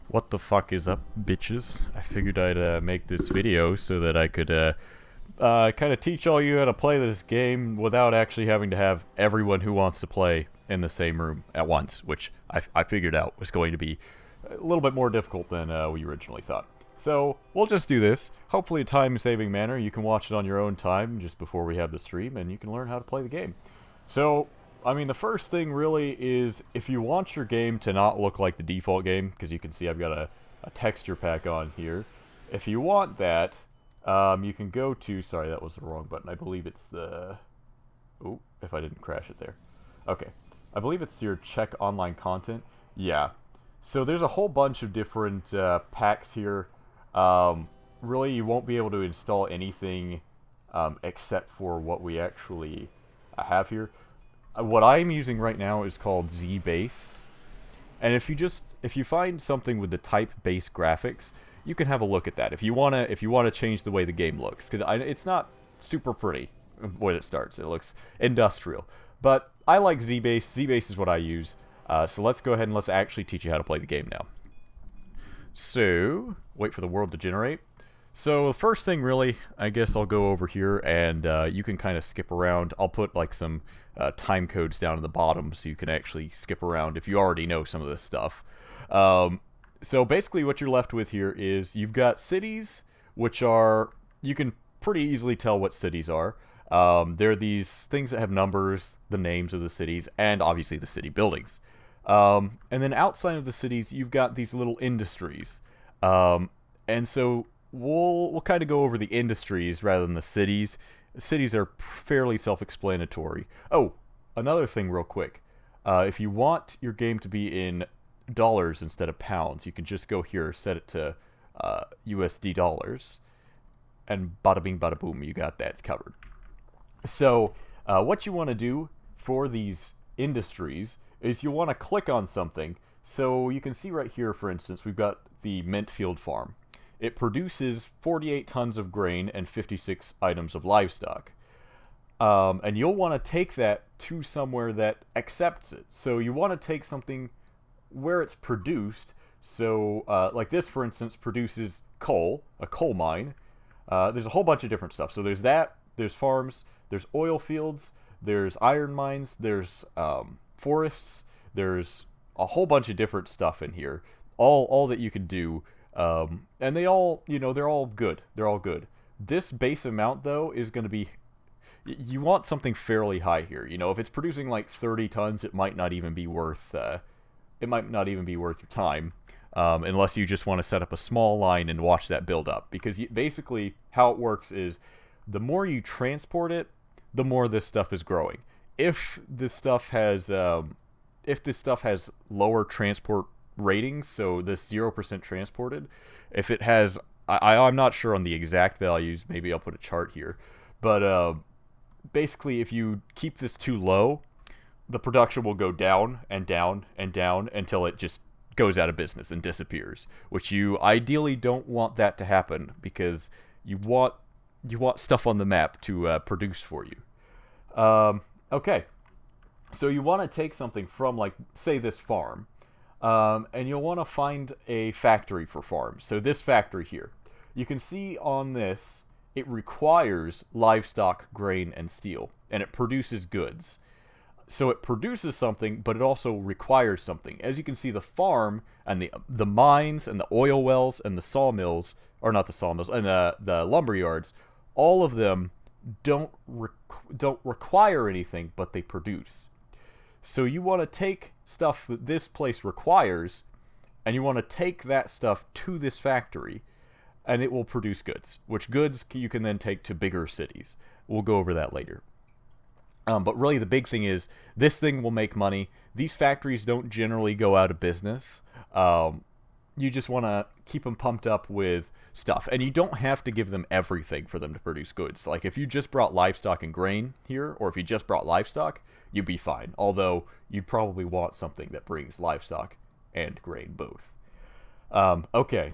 What the fuck is up, bitches? I figured I'd make this video so that I could kind of teach all you how to play this game without actually having to have everyone who wants to play in the same room at once, which I figured out was going to be a little bit more difficult than we originally thought. So, we'll just do this. Hopefully a time-saving manner. You can watch it on your own time just before we have the stream, and you can learn how to play the game. So, I mean, the first thing really is if you want your game to not look like the default game, because you can see I've got a texture pack on here. If you want that, you can go to, sorry, that was the wrong button. I believe it's the, oh, if I didn't crash it there. Okay, I believe it's your check online content. Yeah, so there's a whole bunch of different packs here. Really, you won't be able to install anything except for what we actually have here. What I'm using right now is called ZBase, and if you find something with the type-based graphics, you can have a look at that. If you wanna change the way the game looks, because it's not super pretty when it starts. It looks industrial, but I like ZBase. ZBase is what I use. So let's go ahead and let's actually teach you how to play the game now. So wait for the world to generate. So the first thing, really, I guess I'll go over here and you can kind of skip around. I'll put like some time codes down at the bottom so you can actually skip around if you already know some of this stuff. So basically what you're left with here is you've got cities, which are, you can pretty easily tell what cities are. They're these things that have numbers, the names of the cities, and obviously the city buildings. And then outside of the cities, you've got these little industries. And so we'll kind of go over the industries rather than the cities. Cities are fairly self-explanatory. Oh, another thing real quick. If you want your game to be in dollars instead of pounds, you can just go here, set it to USD dollars, and bada bing bada boom, you got that covered. So what you want to do for these industries is you want to click on something. So you can see right here, for instance, we've got the mint field farm. It produces 48 tons of grain and 56 items of livestock. And you'll want to take that to somewhere that accepts it. So you want to take something where it's produced. So like this, for instance, produces coal, a coal mine. There's a whole bunch of different stuff. So there's that, there's farms, there's oil fields, there's iron mines, there's forests, there's a whole bunch of different stuff in here. All that you can do. And they all, they're all good. They're all good. This base amount, though, is going to be... You want something fairly high here. If it's producing like 30 tons, it might not even be worth... it might not even be worth your time. Unless you just want to set up a small line and watch that build up. Because basically, how it works is, the more you transport it, the more this stuff is growing. If this stuff has lower transport ratings, so this 0% transported, if it has, I'm not sure on the exact values, maybe I'll put a chart here, but basically if you keep this too low, the production will go down and down and down until it just goes out of business and disappears, which you ideally don't want that to happen, because you want stuff on the map to produce for you. Okay, so you want to take something from, like, say this farm, and you'll want to find a factory for farms. So this factory here, you can see on this, it requires livestock, grain, and steel, and it produces goods. So it produces something, but it also requires something. As you can see, the farm and the mines and the oil wells and the sawmills, or not the sawmills, and the lumber yards, all of them don't require anything, but they produce. So you want to take stuff that this place requires, and you want to take that stuff to this factory, and it will produce goods, which goods you can then take to bigger cities. We'll go over that later. But really the big thing is, this thing will make money. These factories don't generally go out of business. You just want to keep them pumped up with stuff. And you don't have to give them everything for them to produce goods. Like if you just brought livestock and grain here, or if you just brought livestock, you'd be fine. Although you'd probably want something that brings livestock and grain both. Okay,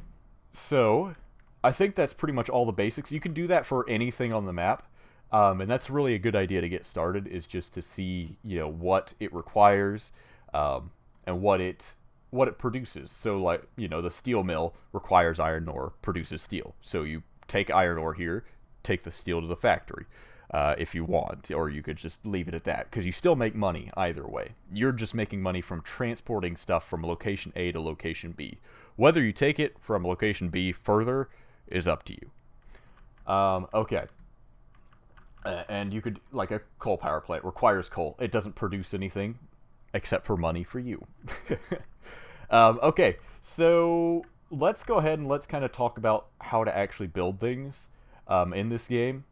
so I think that's pretty much all the basics. You can do that for anything on the map. And that's really a good idea to get started, is just to see, what it requires, and what it what it produces. So like, you know, the steel mill requires iron ore, produces steel. So you take iron ore here, take the steel to the factory. If you want, or you could just leave it at that, because you still make money either way. You're just making money from transporting stuff from location A to location B. Whether you take it from location B further is up to you. Okay. And you could, like, a coal power plant requires coal. It doesn't produce anything except for money for you. Okay, so let's go ahead and let's kind of talk about how to actually build things in this game.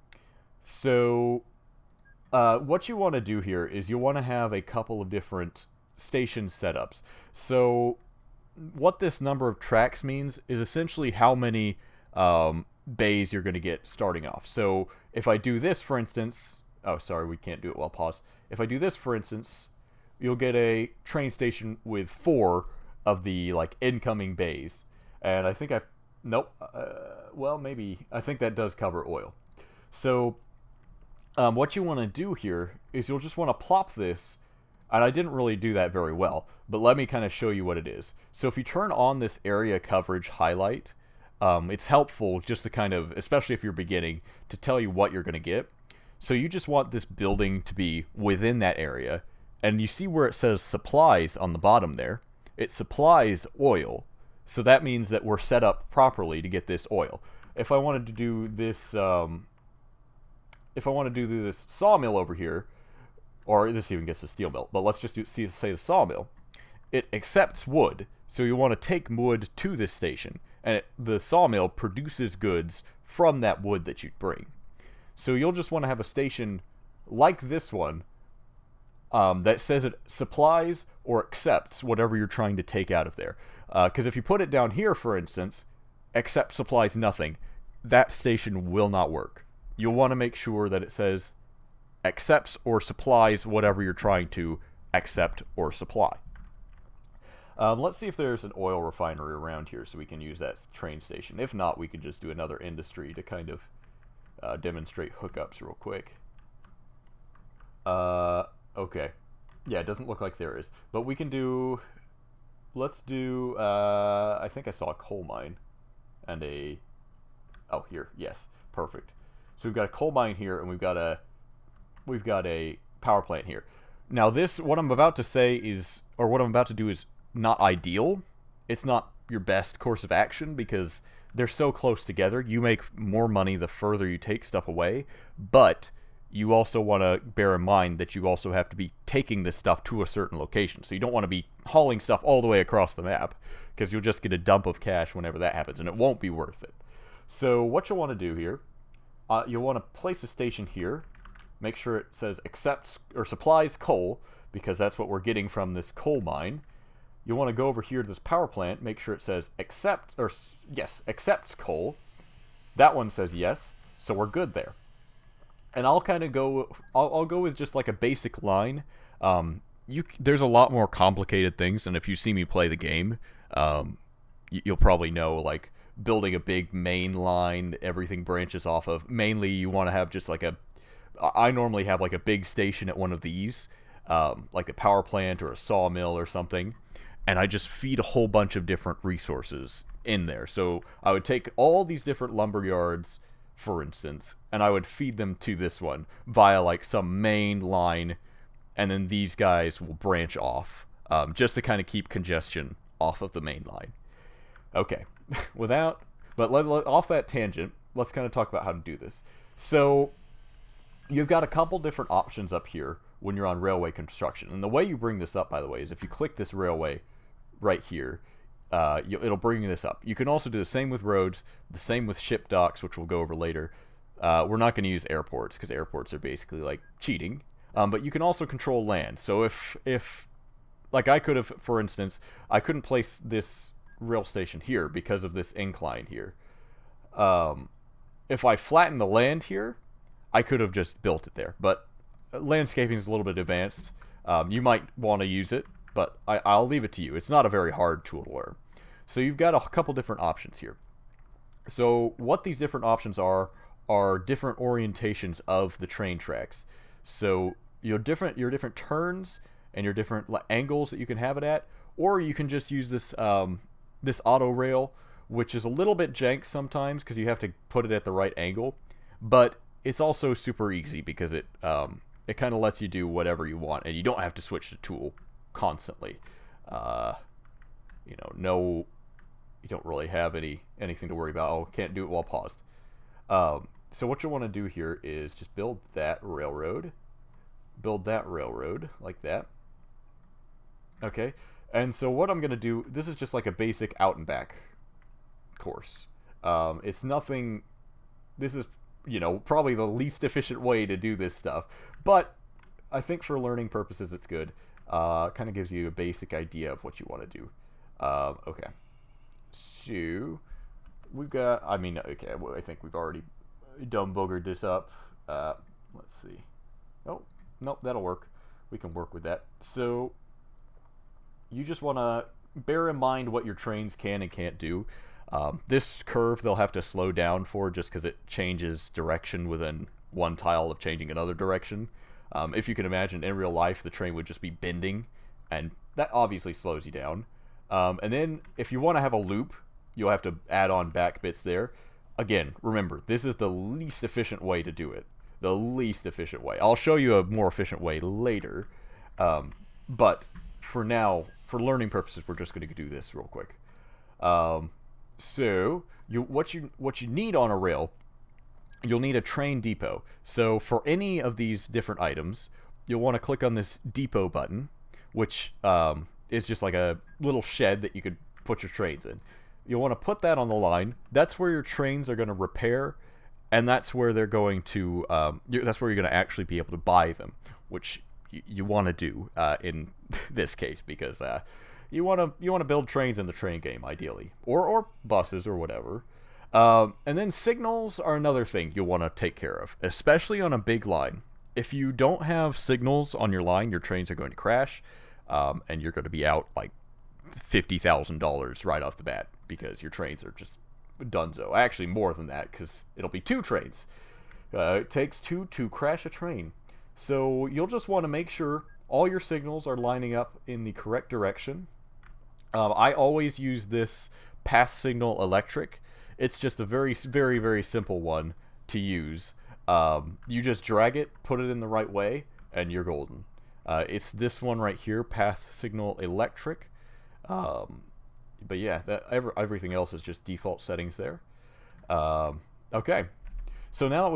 So what you want to do here is you want to have a couple of different station setups. So what this number of tracks means is essentially how many bays you're going to get starting off. So if I do this, for instance, oh, sorry, we can't do it while pause. If I do this, for instance, you'll get a train station with 4 of the, like, incoming bays. And I think nope, well, maybe, I think that does cover oil. So what you want to do here is you'll just want to plop this, and I didn't really do that very well, but let me kind of show you what it is. So if you turn on this area coverage highlight, it's helpful just to kind of, especially if you're beginning, to tell you what you're going to get. So you just want this building to be within that area, and you see where it says supplies on the bottom there. It supplies oil, so that means that we're set up properly to get this oil. If I wanted to do this, this sawmill over here, or this even gets the steel mill, but let's just say the sawmill, it accepts wood, so you want to take wood to this station, and the sawmill produces goods from that wood that you bring. So you'll just want to have a station like this one that says it supplies or accepts whatever you're trying to take out of there. Because if you put it down here, for instance, accept supplies nothing, that station will not work. You'll want to make sure that it says accepts or supplies whatever you're trying to accept or supply. Let's see if there's an oil refinery around here so we can use that train station. If not, we could just do another industry to kind of demonstrate hookups real quick. Okay. Yeah, it doesn't look like there is. But we can do... Let's do... I think I saw a coal mine. And a... Oh, here. Yes. Perfect. So we've got a coal mine here, and we've got a power plant here. Now this, what I'm about to say is... Or what I'm about to do is not ideal. It's not your best course of action, because they're so close together. You make more money the further you take stuff away, but you also want to bear in mind that you also have to be taking this stuff to a certain location. So you don't want to be hauling stuff all the way across the map, because you'll just get a dump of cash whenever that happens, and it won't be worth it. So what you'll want to do here, you'll want to place a station here, make sure it says accepts or supplies coal, because that's what we're getting from this coal mine. You'll want to go over here to this power plant, make sure it says accept, or yes, accepts coal. That one says yes, so we're good there. And I'll kind of go, I'll go with just like a basic line. There's a lot more complicated things, and if you see me play the game, you'll probably know, like, building a big main line that everything branches off of. Mainly, you want to have just like I normally have like a big station at one of these, like a power plant or a sawmill or something, and I just feed a whole bunch of different resources in there. So I would take all these different lumber yards, for instance, and I would feed them to this one via like some main line, and then these guys will branch off, just to kind of keep congestion off of the main line. Okay, off that tangent, let's kind of talk about how to do this. So you've got a couple different options up here when you're on railway construction, and the way you bring this up, by the way, is if you click this railway right here, it'll bring this up. You can also do the same with roads, the same with ship docks, which we'll go over later. We're not going to use airports, because airports are basically like cheating, but you can also control land. So if like I could have, for instance, I couldn't place this rail station here because of this incline here. If I flatten the land here, I could have just built it there, but landscaping is a little bit advanced. You might want to use it, but I'll leave it to you. It's not a very hard tool to learn. So you've got a couple different options here. So what these different options are different orientations of the train tracks. So your different turns and your different angles that you can have it at or you can just use this this auto rail, which is a little bit jank sometimes because you have to put it at the right angle, but it's also super easy because it kind of lets you do whatever you want, and you don't have to switch the tool constantly. You know, no, you don't really have anything to worry about. Oh, can't do it while paused. So what you want to do here is just build that railroad like that. Okay, and so what I'm gonna do, this is just like a basic out and back course. It's nothing, this is, you know, probably the least efficient way to do this stuff, but I think for learning purposes it's good. Kind of gives you a basic idea of what you want to do. Okay, so we've got, I mean, okay, well, I think we've already dumb boogered this up. Let's see. Oh, nope, that'll work. We can work with that. So you just want to bear in mind what your trains can and can't do. This curve they'll have to slow down for just because it changes direction within one tile of changing another direction. If you can imagine, in real life, the train would just be bending, and that obviously slows you down. And then if you want to have a loop, you'll have to add on back bits there. Again, remember, this is the least efficient way to do it. The least efficient way. I'll show you a more efficient way later. But for now, for learning purposes, we're just going to do this real quick. So what you need on a rail, you'll need a train depot. So for any of these different items, you'll want to click on this depot button, which is just like a little shed that you could put your trains in. You'll want to put that on the line. That's where your trains are going to repair, and that's where they're going to. That's where you're going to actually be able to buy them, which you want to do in this case because you want to build trains in the train game ideally, or buses or whatever. And then signals are another thing you'll want to take care of, especially on a big line. If you don't have signals on your line, your trains are going to crash, and you're going to be out like $50,000 right off the bat because your trains are just donezo. Actually, more than that because it'll be 2 trains. It takes 2 to crash a train. So you'll just want to make sure all your signals are lining up in the correct direction. I always use this path signal electric. It's just a very, very, very simple one to use. You just drag it, put it in the right way, and you're golden. It's this one right here, path signal electric. But yeah, everything else is just default settings there. Okay, so now that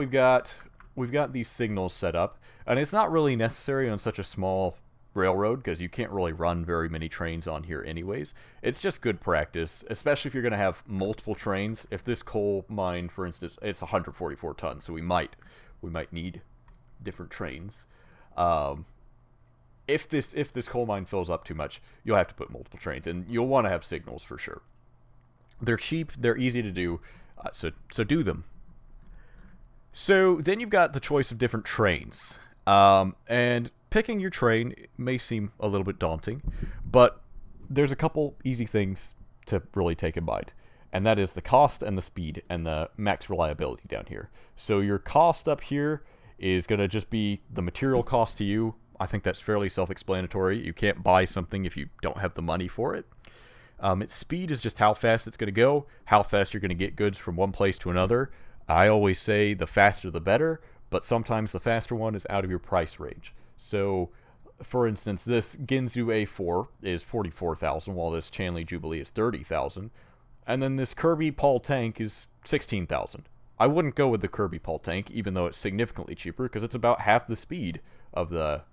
we've got these signals set up, and it's not really necessary on such a small railroad because you can't really run very many trains on here anyways. It's just good practice, especially if you're going to have multiple trains. If this coal mine, for instance, it's 144 tons, so we might need different trains. If this coal mine fills up too much, you'll have to put multiple trains, and you'll want to have signals for sure. They're cheap, they're easy to do, so do them. So then you've got the choice of different trains, and picking your train may seem a little bit daunting, but there's a couple easy things to really take in mind, and that is the cost and the speed and the max reliability down here. So your cost up here is going to just be the material cost to you. I think that's fairly self-explanatory. You can't buy something if you don't have the money for it. Its speed is just how fast it's going to go, how fast you're going to get goods from one place to another. I always say the faster the better, but sometimes the faster one is out of your price range. So, for instance, this Ginzu A4 is 44,000, while this Chanley Jubilee is 30,000, and then this Kirby Paul tank is 16,000. I wouldn't go with the Kirby Paul tank, even though it's significantly cheaper, because it's about half the speed of the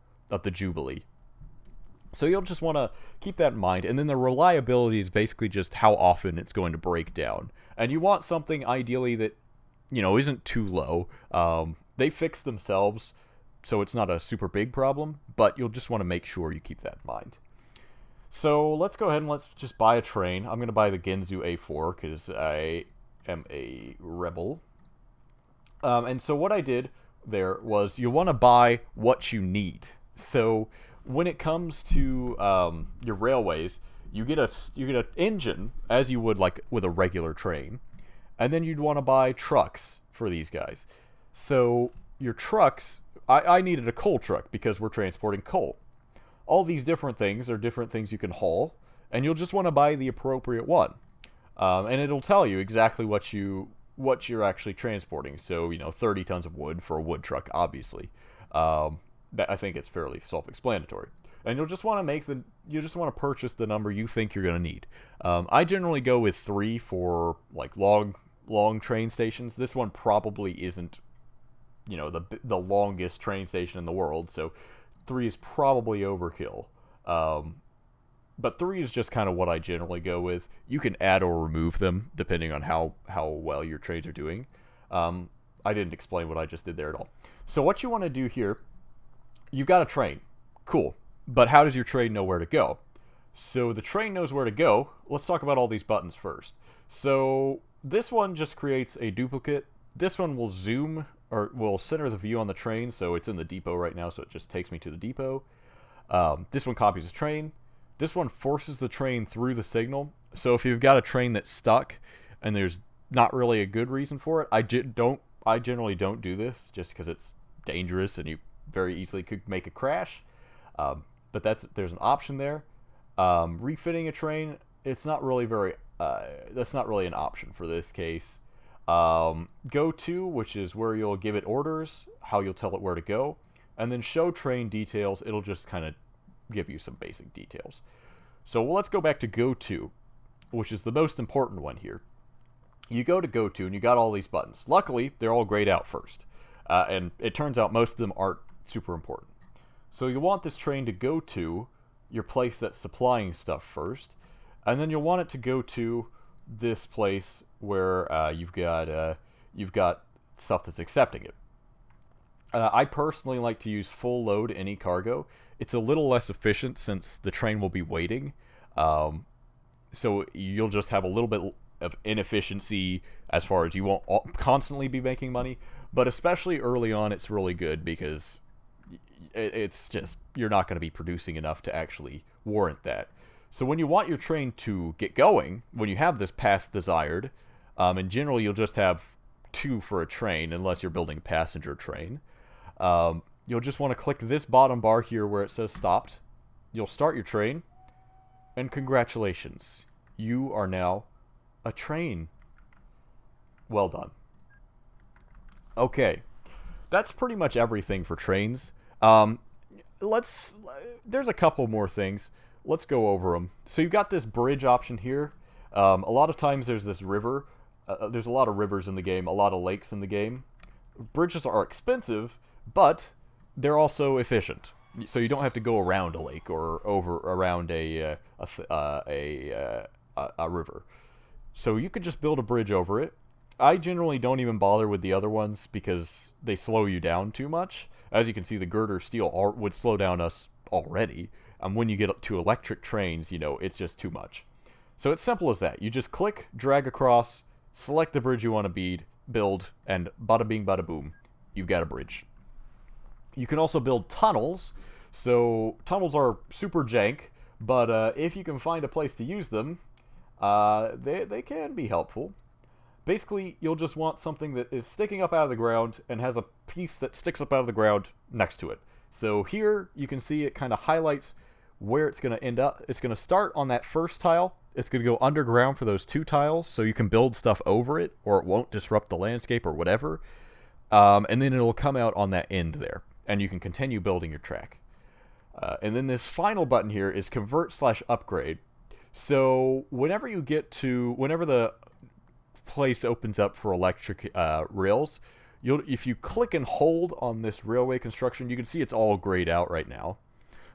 Jubilee. So you'll just want to keep that in mind, and then the reliability is basically just how often it's going to break down. And you want something ideally that, you know, isn't too low. They fix themselves, so it's not a super big problem, but you'll just want to make sure you keep that in mind. So let's go ahead and let's just buy a train. I'm going to buy the Ginzu A4 because I am a rebel. And so what I did there was you want to buy what you need. So when it comes to your railways, you get an engine as you would like with a regular train, and then you'd want to buy trucks for these guys. So your trucks, I needed a coal truck because we're transporting coal. All these different things are different things you can haul, and you'll just want to buy the appropriate one. And it'll tell you exactly what you're actually transporting. So 30 tons of wood for a wood truck, obviously. I think it's fairly self-explanatory. And you'll just want to purchase the number you think you're going to need. I generally go with 3 for like long train stations. This one probably isn't the longest train station in the world, so 3 is probably overkill. But 3 is just kind of what I generally go with. You can add or remove them depending on how well your trains are doing. I didn't explain what I just did there at all. So what you want to do here, you've got a train. Cool. But how does your train know where to go? So the train knows where to go. Let's talk about all these buttons first. So this one just creates a duplicate. This one will zoom, or will center the view on the train, so it's in the depot right now, so it just takes me to the depot. This one copies the train. This one forces the train through the signal. So if you've got a train that's stuck and there's not really a good reason for it, I generally don't do this just because it's dangerous and you very easily could make a crash. But there's an option there. Refitting a train, it's not really that's not really an option for this case. Go to, which is where you'll give it orders, how you'll tell it where to go, and then show train details. It'll just kind of give you some basic details. So let's go back to go to, which is the most important one here. You go to go to, and you got all these buttons. Luckily, they're all grayed out first, and it turns out most of them aren't super important. So you want this train to go to your place that's supplying stuff first, and then you'll want it to go to this place where you've got stuff that's accepting it. I personally like to use full load any cargo. It's a little less efficient since the train will be waiting, so you'll just have a little bit of inefficiency as far as you won't constantly be making money, but especially early on it's really good because it's just you're not going to be producing enough to actually warrant that. So when you want your train to get going, when you have this path desired, in general you'll just have 2 for a train unless you're building a passenger train. You'll just want to click this bottom bar here where it says stopped. You'll start your train, and congratulations, you are now a train. Well done. Okay, that's pretty much everything for trains. There's a couple more things. Let's go over them. So you've got this bridge option here. A lot of times there's this river. There's a lot of rivers in the game, a lot of lakes in the game. Bridges are expensive, but they're also efficient. So you don't have to go around a lake or around a river. So you could just build a bridge over it. I generally don't even bother with the other ones because they slow you down too much. As you can see, the girder steel would slow down us already. When you get to electric trains, it's just too much. So it's simple as that. You just click, drag across, select the bridge you want to build, and bada bing, bada boom, you've got a bridge. You can also build tunnels. So tunnels are super jank, but if you can find a place to use them, they can be helpful. Basically, you'll just want something that is sticking up out of the ground and has a piece that sticks up out of the ground next to it. So here you can see it kind of highlights where it's going to end up. It's going to start on that first tile. It's going to go underground for those 2 tiles so you can build stuff over it or it won't disrupt the landscape or whatever. And then it'll come out on that end there and you can continue building your track. And then this final button here is convert/upgrade. So whenever the place opens up for electric rails, if you click and hold on this railway construction, you can see it's all grayed out right now.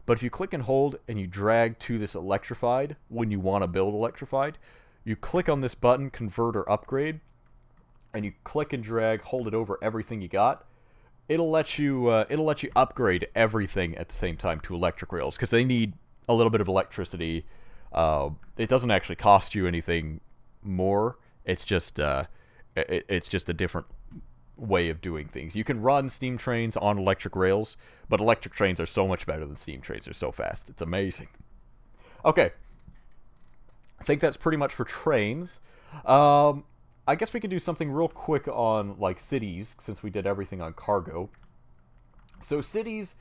But if you click and hold and you drag to this electrified, when you want to build electrified, you click on this button, convert or upgrade, and you click and drag, hold it over everything you got. It'll let you upgrade everything at the same time to electric rails because they need a little bit of electricity. It doesn't actually cost you anything more. It's just a different way of doing things. You can run steam trains on electric rails, but electric trains are so much better than steam trains. They're so fast. It's amazing. Okay. I think that's pretty much for trains. I guess we can do something real quick on like cities since we did everything on cargo. So cities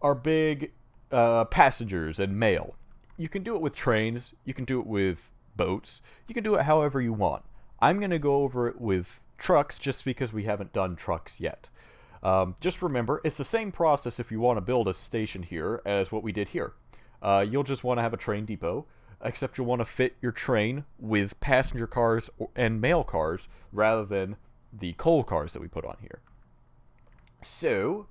are big passengers and mail. you can do it with trains, you can do it with boats, you can do it however you want. I'm going to go over it with trucks just because we haven't done trucks yet. Just remember, it's the same process if you want to build a station here as what we did here. You'll just want to have a train depot, except you'll want to fit your train with passenger cars and mail cars rather than the coal cars that we put on here. So,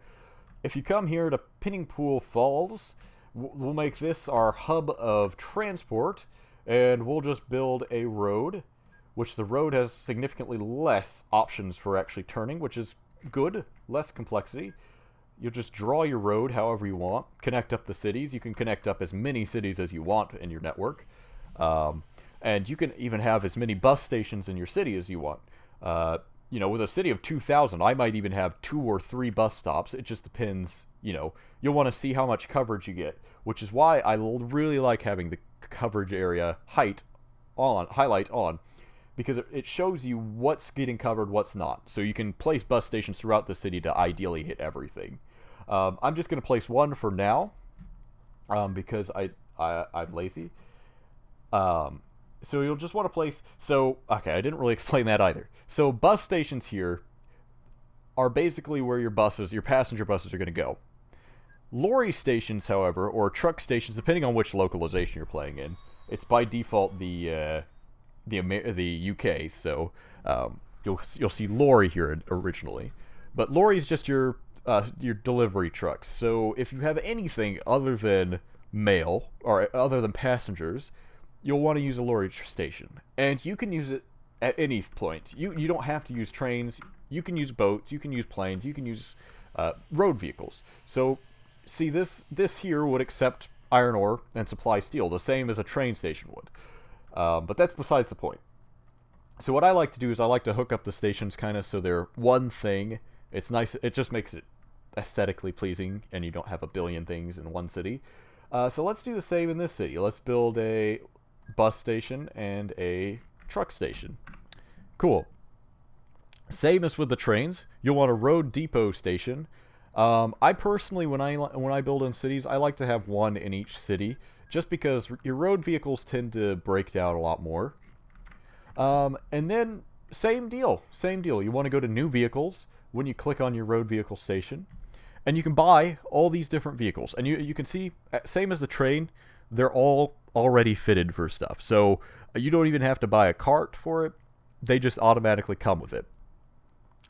if you come here to Pinningpool Falls, we'll make this our hub of transport, and we'll just build a road, which the road has significantly less options for actually turning, which is good, less complexity. You'll just draw your road however you want, connect up the cities. You can connect up as many cities as you want in your network. And you can even have as many bus stations in your city as you want. You know, with a city of 2,000, I might even have 2 or 3 bus stops. It just depends, you know. You'll want to see how much coverage you get, which is why I really like having the coverage area highlight on, because it shows you what's getting covered, what's not. So you can place bus stations throughout the city to ideally hit everything. I'm just going to place one for now, because I'm lazy. So you'll just want to place... So, okay, I didn't really explain that either. So bus stations here are basically where your passenger buses are going to go. Lorry stations, however, or truck stations, depending on which localization you're playing in, it's by default the UK, so you'll see lorry here originally. But lorry is just your delivery trucks. So if you have anything other than mail, or other than passengers, you'll want to use a lorry station. And you can use it at any point. You don't have to use trains. You can use boats. You can use planes. You can use road vehicles. So, see, this here would accept iron ore and supply steel, the same as a train station would. But that's besides the point. So what I like to do is I like to hook up the stations kind of so they're one thing. It's nice. It just makes it aesthetically pleasing, and you don't have a billion things in one city. So let's do the same in this city. Let's build a bus station and a truck station. Cool. Same as with the trains. You'll want a road depot station. I personally, when I build in cities, I like to have one in each city, just because your road vehicles tend to break down a lot more. And then, same deal. You want to go to new vehicles when you click on your road vehicle station, and you can buy all these different vehicles. And you can see, same as the train, they're all already fitted for stuff. So you don't even have to buy a cart for it. They just automatically come with it.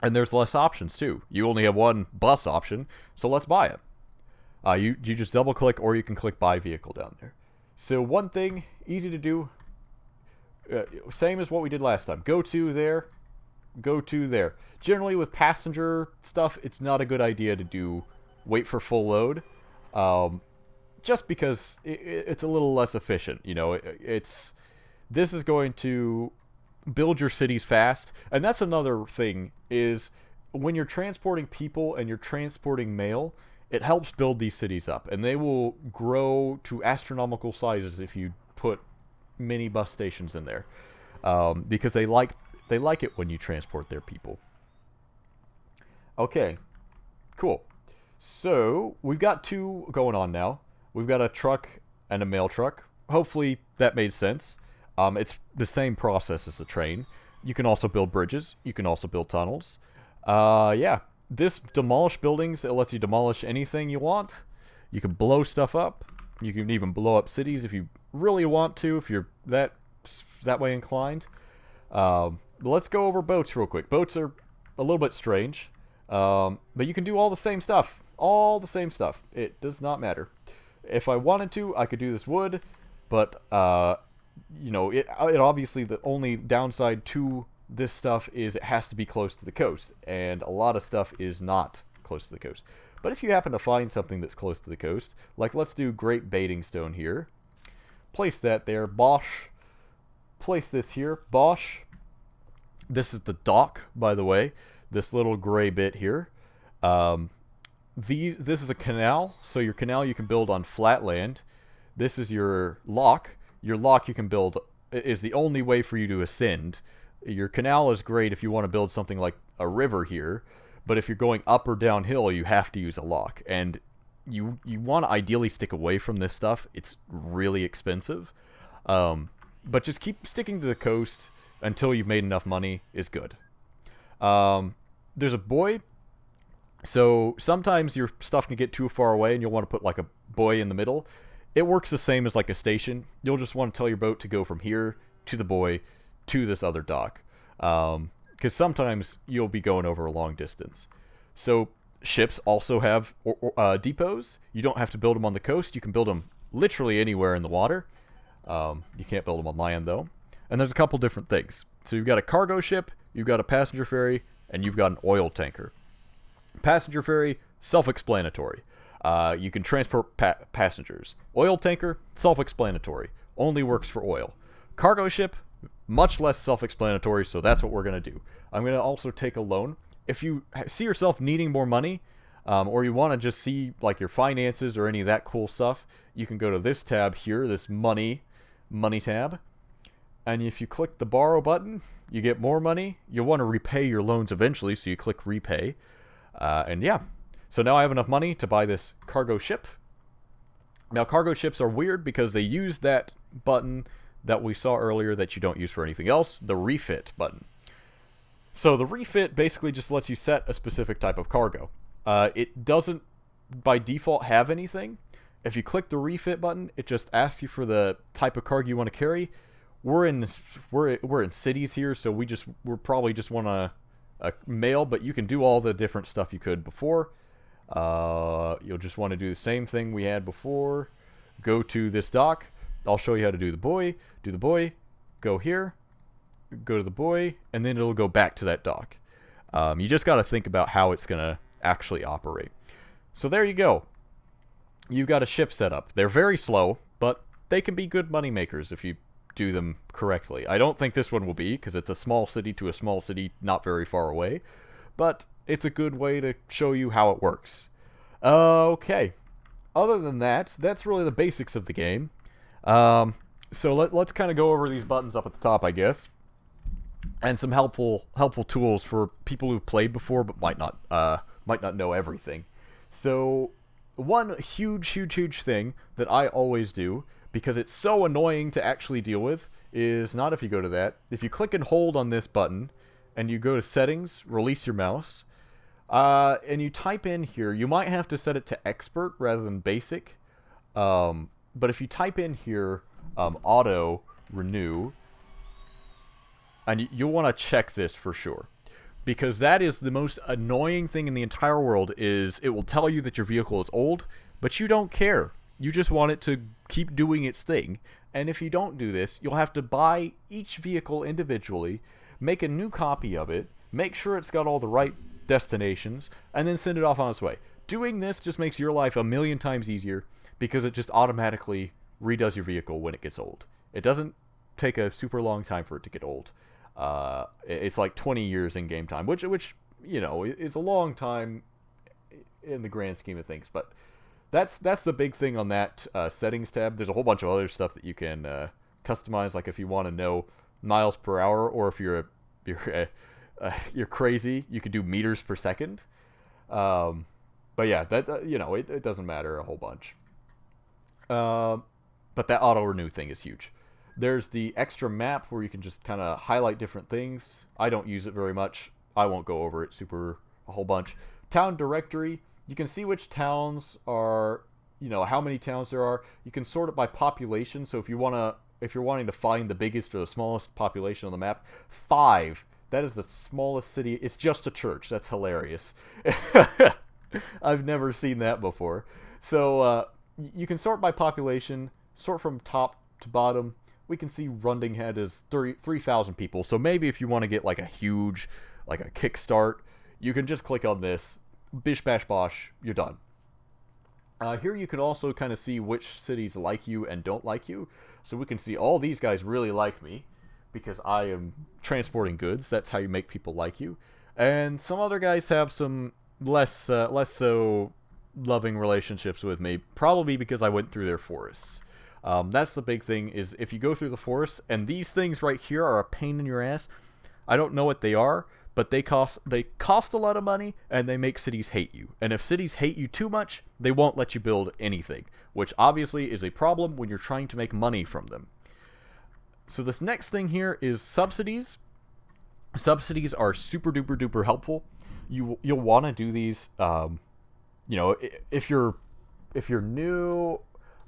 And there's less options too. You only have one bus option, so let's buy it. You just double click, or you can click buy vehicle down there. So one thing, easy to do, same as what we did last time. Go to there. Generally with passenger stuff, it's not a good idea to wait for full load, just because it's a little less efficient. You know, this is going to build your cities fast, and that's another thing, is when you're transporting people and you're transporting mail, it helps build these cities up, and they will grow to astronomical sizes if you put mini bus stations in there, because they like it when you transport their people. Okay, cool. So we've got 2 going on now. We've got a truck and a mail truck. Hopefully that made sense. It's the same process as the train. You can also build bridges. You can also build tunnels. Yeah. This demolish buildings, it lets you demolish anything you want. You can blow stuff up. You can even blow up cities if you really want to, if you're that way inclined. Let's go over boats real quick. Boats are a little bit strange, but you can do all the same stuff. All the same stuff. It does not matter. If I wanted to, I could do this wood, but you know, it obviously, the only downside to this stuff is it has to be close to the coast, and a lot of stuff is not close to the coast. But if you happen to find something that's close to the coast, like let's do Great Baiting Stone here, place that there, bosh, place this here, bosh. This is the dock, by the way, this little gray bit here. This is a canal, so your canal you can build on flat land. This is your lock. Your lock you can build is the only way for you to ascend. Your canal is great if you want to build something like a river here, but if you're going up or downhill, you have to use a lock. And you want to ideally stick away from this stuff. It's really expensive. But just keep sticking to the coast until you've made enough money is good. There's a buoy. So sometimes your stuff can get too far away and you'll want to put like a buoy in the middle. It works the same as like a station. You'll just want to tell your boat to go from here to the buoy to this other dock. Because sometimes you'll be going over a long distance. So ships also have depots. You don't have to build them on the coast. You can build them literally anywhere in the water. You can't build them on land though. And there's a couple different things. So you've got a cargo ship, you've got a passenger ferry, and you've got an oil tanker. Passenger ferry, self-explanatory. You can transport passengers. Oil tanker, self-explanatory. Only works for oil. Cargo ship, much less self-explanatory, so that's what we're going to do. I'm going to also take a loan. If you see yourself needing more money, or you want to just see like your finances or any of that cool stuff, you can go to this tab here, this money tab. And if you click the borrow button, you get more money. You'll want to repay your loans eventually, so you click repay. And yeah, so now I have enough money to buy this cargo ship. Now cargo ships are weird because they use that button that we saw earlier that you don't use for anything else, the refit button. So the refit basically just lets you set a specific type of cargo. It doesn't by default have anything. If you click the refit button, it just asks you for the type of cargo you want to carry. We're in cities here, so we're probably just want a mail, but you can do all the different stuff you could before. You'll just want to do the same thing we had before. Go to this dock. I'll show you how to do the buoy. Do the buoy. Go here. Go to the buoy, and then it'll go back to that dock. You just got to think about how it's going to actually operate. So there you go. You've got a ship set up. They're very slow, but they can be good money makers if you do them correctly. I don't think this one will be, because it's a small city to a small city not very far away, but it's a good way to show you how it works. Okay. Other than that, that's really the basics of the game. So let's kind of go over these buttons up at the top, I guess, and some helpful tools for people who've played before but might not know everything. So one huge thing that I always do, because it's so annoying to actually deal with, is not if you go to that. If you click and hold on this button, and you go to settings, release your mouse, and you type in here, you might have to set it to expert rather than basic, but if you type in here, auto renew, and you'll want to check this for sure, because that is the most annoying thing in the entire world. Is it will tell you that your vehicle is old, but you don't care. You just want it to keep doing its thing. And if you don't do this, you'll have to buy each vehicle individually, make a new copy of it, make sure it's got all the right destinations, and then send it off on its way. Doing this just makes your life a million times easier, because it just automatically redoes your vehicle when it gets old. It doesn't take a super long time for it to get old. It's like 20 years in game time, which you know is a long time in the grand scheme of things. But that's the big thing on that settings tab. There's a whole bunch of other stuff that you can customize, like if you want to know miles per hour, or if you're crazy, you could do meters per second. But yeah, that you know, it doesn't matter a whole bunch. But that auto renew thing is huge. There's the extra map where you can just kind of highlight different things. I don't use it very much. I won't go over it a whole bunch. Town directory. You can see which towns are, you know, how many towns there are. You can sort it by population. So if you're wanting to find the biggest or the smallest population on the map, 5. That is the smallest city. It's just a church. That's hilarious. I've never seen that before. So you can sort by population, sort from top to bottom. We can see Rundinghead is 3,000 people. So maybe if you want to get like a huge, like a kickstart, you can just click on this. Bish bash bosh, you're done. Here you can also kind of see which cities like you and don't like you. So we can see all these guys really like me because I am transporting goods. That's how you make people like you. And some other guys have some less so loving relationships with me, probably because I went through their forests. That's the big thing, is if you go through the forest, and these things right here are a pain in your ass. I don't know what they are, but they cost a lot of money, and they make cities hate you. And if cities hate you too much, they won't let you build anything, which obviously is a problem when you're trying to make money from them. So this next thing here is subsidies. Subsidies are super duper duper helpful. You'll want to do these, you know, if you're new,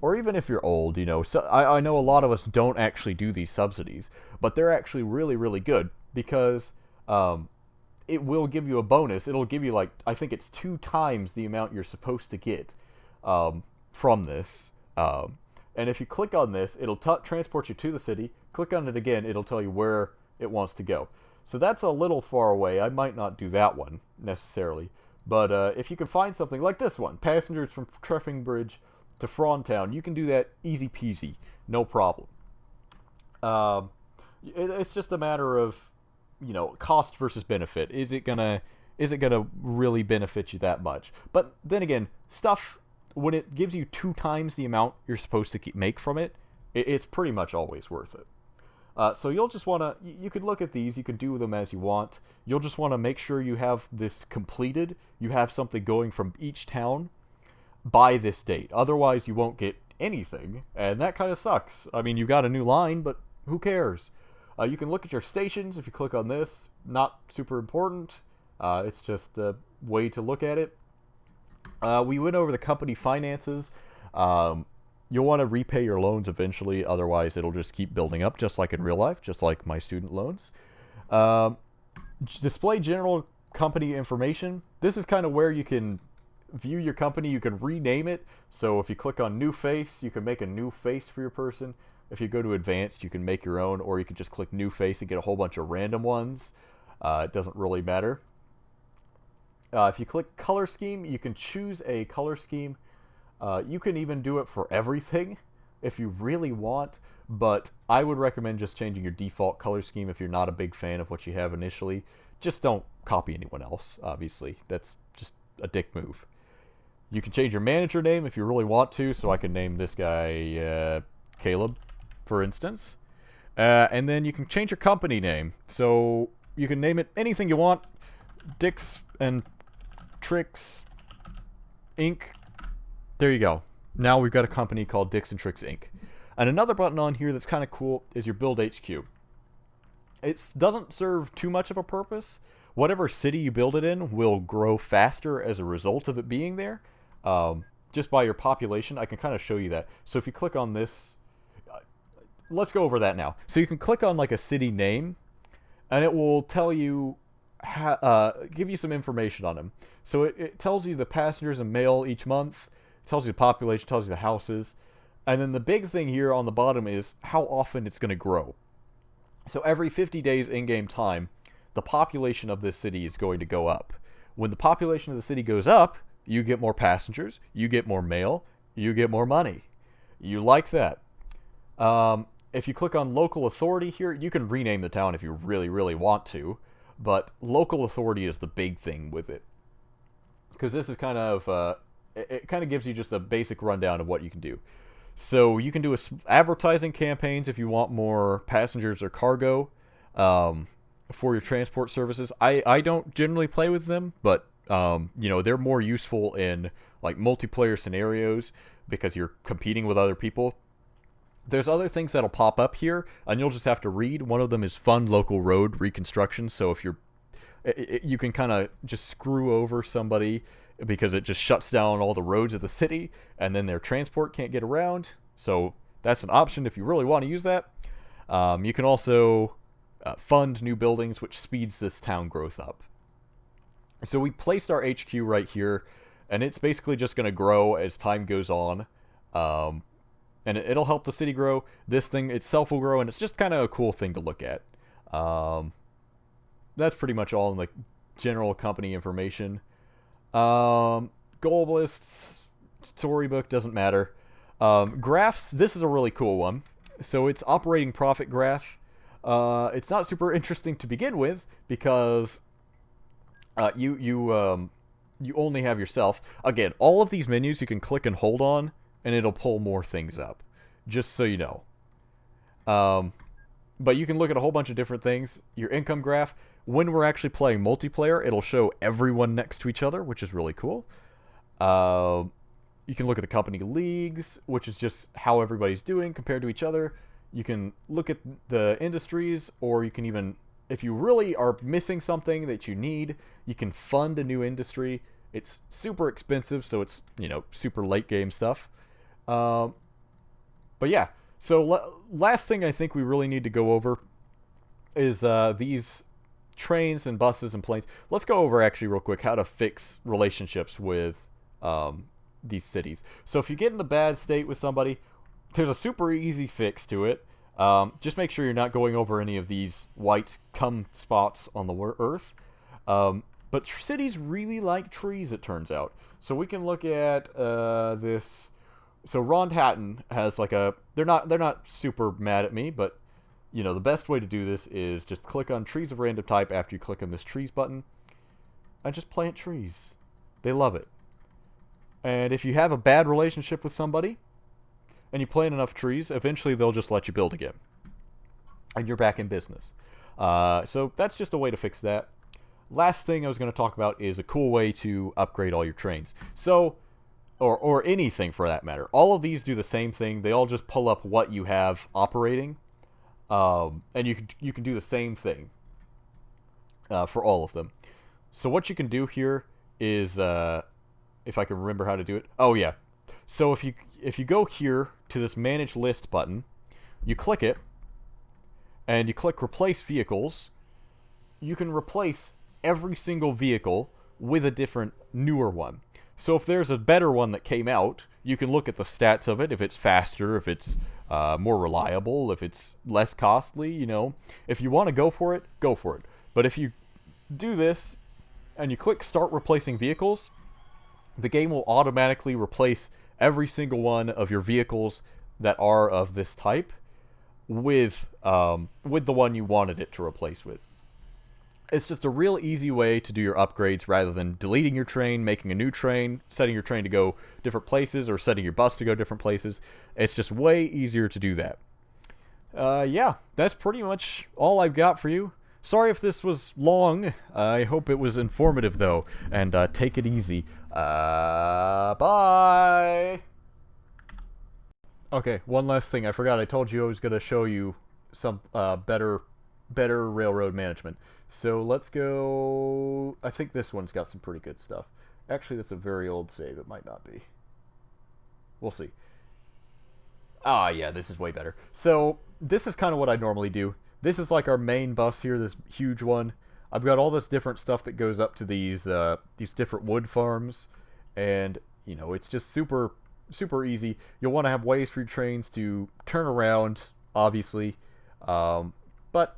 or even if you're old, you know. So I know a lot of us don't actually do these subsidies, but they're actually really, really good, because it will give you a bonus. It'll give you, like, I think it's 2 times the amount you're supposed to get from this. And if you click on this, it'll transport you to the city. Click on it again, it'll tell you where it wants to go. So that's a little far away. I might not do that one necessarily. But if you can find something like this one, passengers from Treffing Bridge to Frogtown, you can do that easy peasy, no problem. It's just a matter of, you know, cost versus benefit. Is it gonna really benefit you that much? But then again, stuff, when it gives you 2 times the amount you're supposed to make from it, it's pretty much always worth it. So you'll just want to, you could look at these, you can do them as you want. You'll just want to make sure you have this completed, you have something going from each town by this date. Otherwise, you won't get anything, and that kind of sucks. I mean, you got a new line, but who cares? You can look at your stations if you click on this. Not super important. It's just a way to look at it. We went over the company finances. You'll want to repay your loans eventually, otherwise it'll just keep building up, just like in real life, just like my student loans. Display general company information. This is kind of where you can view your company. You can rename it. So if you click on new face, you can make a new face for your person. If you go to advanced, you can make your own, or you can just click new face and get a whole bunch of random ones. It doesn't really matter. If you click color scheme, you can choose a color scheme. You can even do it for everything if you really want, but I would recommend just changing your default color scheme if you're not a big fan of what you have initially. Just don't copy anyone else, obviously. That's just a dick move. You can change your manager name if you really want to, so I can name this guy Caleb, for instance. And then you can change your company name. So you can name it anything you want. Dicks and Tricks Inc. There you go. Now we've got a company called Dicks and Tricks Inc. And another button on here that's kind of cool is your Build HQ. It doesn't serve too much of a purpose. Whatever city you build it in will grow faster as a result of it being there. Just by your population. I can kind of show you that. So if you click on this, let's go over that now. So you can click on like a city name, and it will tell you, give you some information on them. So it tells you the passengers and mail each month. It tells you the population, tells you the houses. And then the big thing here on the bottom is how often it's going to grow. So every 50 days in-game time, the population of this city is going to go up. When the population of the city goes up, you get more passengers, you get more mail, you get more money. You like that. If you click on local authority here, you can rename the town if you really, really want to. But local authority is the big thing with it. Because this is kind of, it kind of gives you just a basic rundown of what you can do. So you can do advertising campaigns if you want more passengers or cargo for your transport services. I don't generally play with them, but you know, they're more useful in like multiplayer scenarios because you're competing with other people. There's other things that'll pop up here, and you'll just have to read. One of them is fund local road reconstruction. So if you can kind of just screw over somebody because it just shuts down all the roads of the city, and then their transport can't get around. So that's an option if you really want to use that. You can also fund new buildings, which speeds this town growth up. So we placed our HQ right here, and it's basically just going to grow as time goes on. And it'll help the city grow. This thing itself will grow, and it's just kind of a cool thing to look at. That's pretty much all in the general company information. Goal lists, storybook, doesn't matter. Graphs, this is a really cool one. So it's operating profit graph. It's not super interesting to begin with because you only have yourself. Again, all of these menus you can click and hold on, and it'll pull more things up, just so you know. But you can look at a whole bunch of different things. Your income graph. When we're actually playing multiplayer, it'll show everyone next to each other, which is really cool. You can look at the company leagues, which is just how everybody's doing compared to each other. You can look at the industries, or you can even, if you really are missing something that you need, you can fund a new industry. It's super expensive, so it's, super late game stuff. But yeah, so last thing I think we really need to go over is these trains and buses and planes. Let's go over actually real quick how to fix relationships with these cities. So if you get in a bad state with somebody, there's a super easy fix to it. Just make sure you're not going over any of these white cum spots on the earth. But cities really like trees, it turns out. So we can look at this. So Rondhattan has like a. They're not super mad at me, but the best way to do this is just click on trees of random type after you click on this trees button, and just plant trees. They love it. And if you have a bad relationship with somebody, and you plant enough trees, eventually they'll just let you build again. And you're back in business. So that's just a way to fix that. Last thing I was going to talk about is a cool way to upgrade all your trains. So, or anything for that matter. All of these do the same thing. They all just pull up what you have operating. And you can do the same thing for all of them. So what you can do here is... if I can remember how to do it. Oh yeah. So if you go here to this manage list button, you click it, and you click replace vehicles, you can replace every single vehicle with a different newer one. So if there's a better one that came out, you can look at the stats of it, if it's faster, if it's more reliable, if it's less costly, If you want to go for it, go for it. But if you do this and you click start replacing vehicles, the game will automatically replace every single one of your vehicles that are of this type with the one you wanted it to replace with. It's just a real easy way to do your upgrades rather than deleting your train, making a new train, setting your train to go different places, or setting your bus to go different places. It's just way easier to do that. Yeah, that's pretty much all I've got for you. Sorry if this was long. I hope it was informative, though. And take it easy. Bye! Okay, one last thing. I forgot. I told you I was going to show you some better railroad management. So let's go... I think this one's got some pretty good stuff. Actually, that's a very old save. It might not be. We'll see. Ah, yeah, this is way better. So this is kind of what I normally do. This is like our main bus here, this huge one. I've got all this different stuff that goes up to these different wood farms, and it's just super easy. You'll want to have ways for your trains to turn around, obviously, but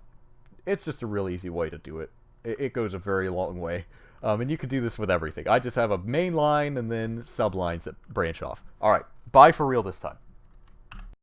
it's just a real easy way to do it. It goes a very long way, and you can do this with everything. I just have a main line and then sublines that branch off. All right, bye for real this time.